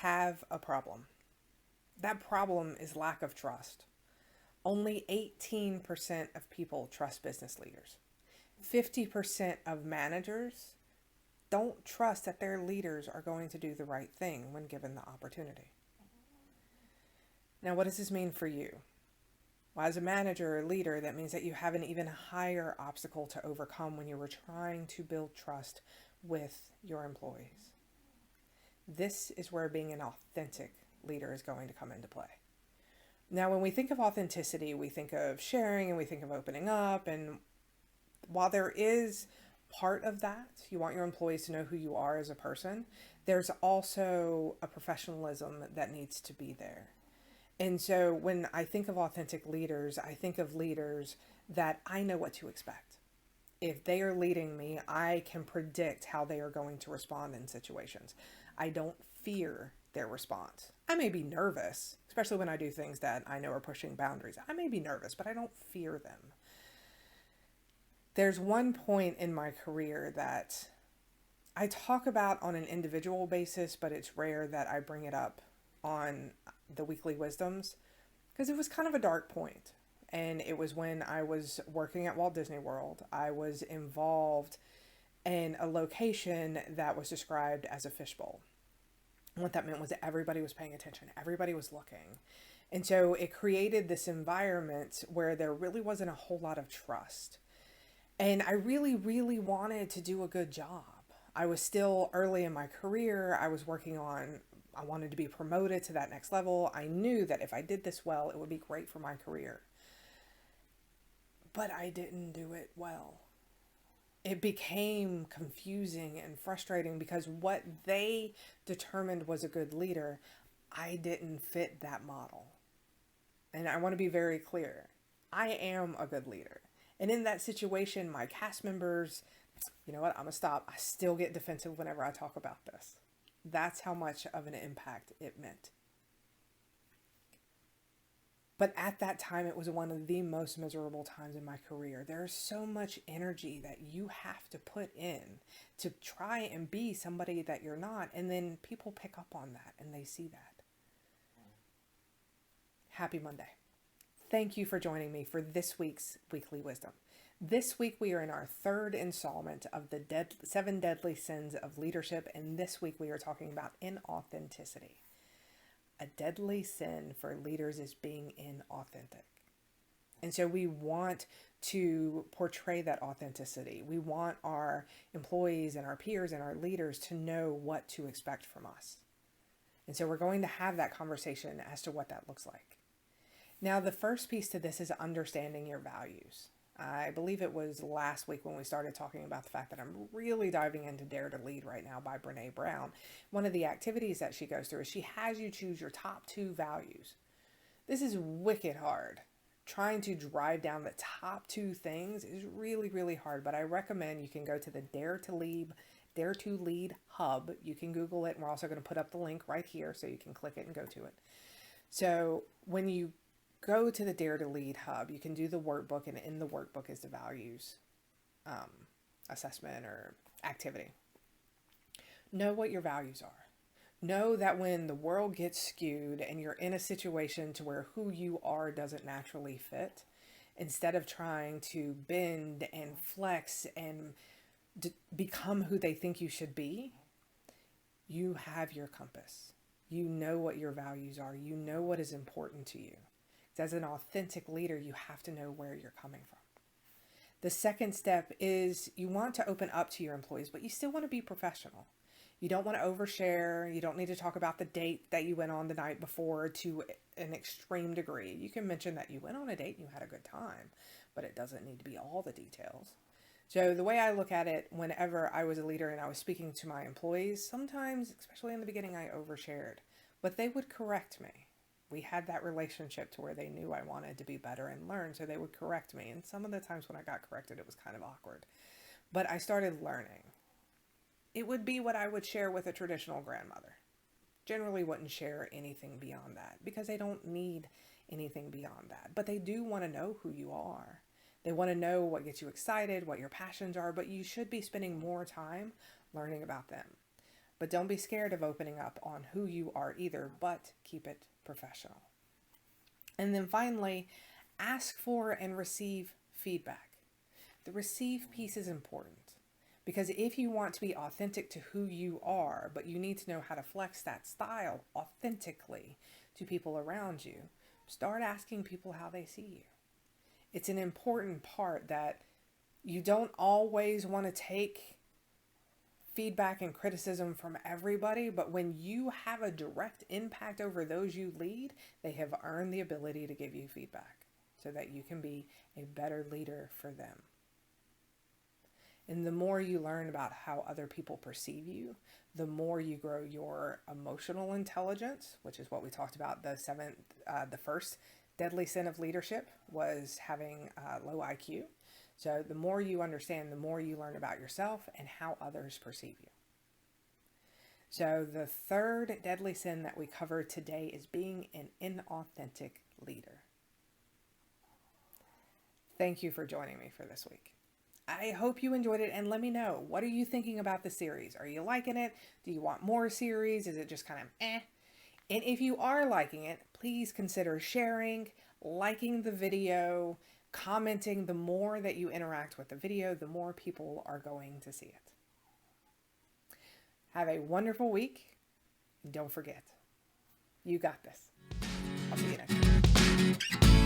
have a problem. That problem is lack of trust. Only 18% of people trust business leaders. 50% of managers don't trust that their leaders are going to do the right thing when given the opportunity. Now, what does this mean for you? Well, as a manager or leader, that means that you have an even higher obstacle to overcome when you were trying to build trust with your employees. This is where being an authentic leader is going to come into play. Now, when we think of authenticity, we think of sharing and we think of opening up. And while there is part of that, you want your employees to know who you are as a person, there's also a professionalism that needs to be there. And so when I think of authentic leaders, I think of leaders that I know what to expect. If they are leading me, I can predict how they are going to respond in situations. I don't fear their response. I may be nervous, especially when I do things that I know are pushing boundaries. I may be nervous, but I don't fear them. There's one point in my career that I talk about on an individual basis, but it's rare that I bring it up on the weekly wisdoms because it was kind of a dark point. And it was when I was working at Walt Disney World. I was involved in a location that was described as a fishbowl. And what that meant was that everybody was paying attention. Everybody was looking. And so it created this environment where there really wasn't a whole lot of trust. And I really, really wanted to do a good job. I was still early in my career. I wanted to be promoted to that next level. I knew that if I did this well, it would be great for my career. But I didn't do it well. It became confusing and frustrating because what they determined was a good leader, I didn't fit that model. And I want to be very clear. I am a good leader. And in that situation, my cast members, you know what, I'm going to stop. I still get defensive whenever I talk about this. That's how much of an impact it meant. But at that time, it was one of the most miserable times in my career. There's so much energy that you have to put in to try and be somebody that you're not. And then people pick up on that and they see that. Happy Monday. Thank you for joining me for this week's Weekly Wisdom. This week, we are in our third installment of the 7 Deadly Sins of Leadership. And this week, we are talking about inauthenticity. A deadly sin for leaders is being inauthentic. And so we want to portray that authenticity. We want our employees and our peers and our leaders to know what to expect from us. And so we're going to have that conversation as to what that looks like. Now, the first piece to this is understanding your values. I believe it was last week when we started talking about the fact that I'm really diving into Dare to Lead right now by Brene Brown. One of the activities that she goes through is she has you choose your top 2 values. This is wicked hard. Trying to drive down the top 2 things is really, really hard, but I recommend you can go to the Dare to Lead hub. You can Google it, and we're also going to put up the link right here so you can click it and go to it. So when you go to the Dare to Lead hub, you can do the workbook, and in the workbook is the values assessment or activity. Know what your values are. Know that when the world gets skewed and you're in a situation to where who you are doesn't naturally fit, instead of trying to bend and flex and become who they think you should be, you have your compass. You know what your values are. You know what is important to you. As an authentic leader, you have to know where you're coming from. The second step is you want to open up to your employees, but you still want to be professional. You don't want to overshare. You don't need to talk about the date that you went on the night before to an extreme degree. You can mention that you went on a date and you had a good time, but it doesn't need to be all the details. So the way I look at it, whenever I was a leader and I was speaking to my employees, sometimes, especially in the beginning, I overshared, but they would correct me. We had that relationship to where they knew I wanted to be better and learn, so they would correct me. And some of the times when I got corrected, it was kind of awkward. But I started learning. It would be what I would share with a traditional grandmother. Generally wouldn't share anything beyond that because they don't need anything beyond that. But they do want to know who you are. They want to know what gets you excited, what your passions are, but you should be spending more time learning about them. But don't be scared of opening up on who you are either, but keep it professional. And then finally, ask for and receive feedback. The receive piece is important because if you want to be authentic to who you are, but you need to know how to flex that style authentically to people around you, start asking people how they see you. It's an important part that you don't always want to take feedback and criticism from everybody, but when you have a direct impact over those you lead, they have earned the ability to give you feedback so that you can be a better leader for them. And the more you learn about how other people perceive you, the more you grow your emotional intelligence, which is what we talked about. The first deadly sin of leadership was having low IQ. So the more you understand, the more you learn about yourself and how others perceive you. So the third deadly sin that we covered today is being an inauthentic leader. Thank you for joining me for this week. I hope you enjoyed it, and let me know, what are you thinking about the series? Are you liking it? Do you want more series? Is it just kind of eh? And if you are liking it, please consider sharing, liking the video, commenting. The more that you interact with the video, the more people are going to see it. Have a wonderful week. And don't forget, you got this. I'll see you next time.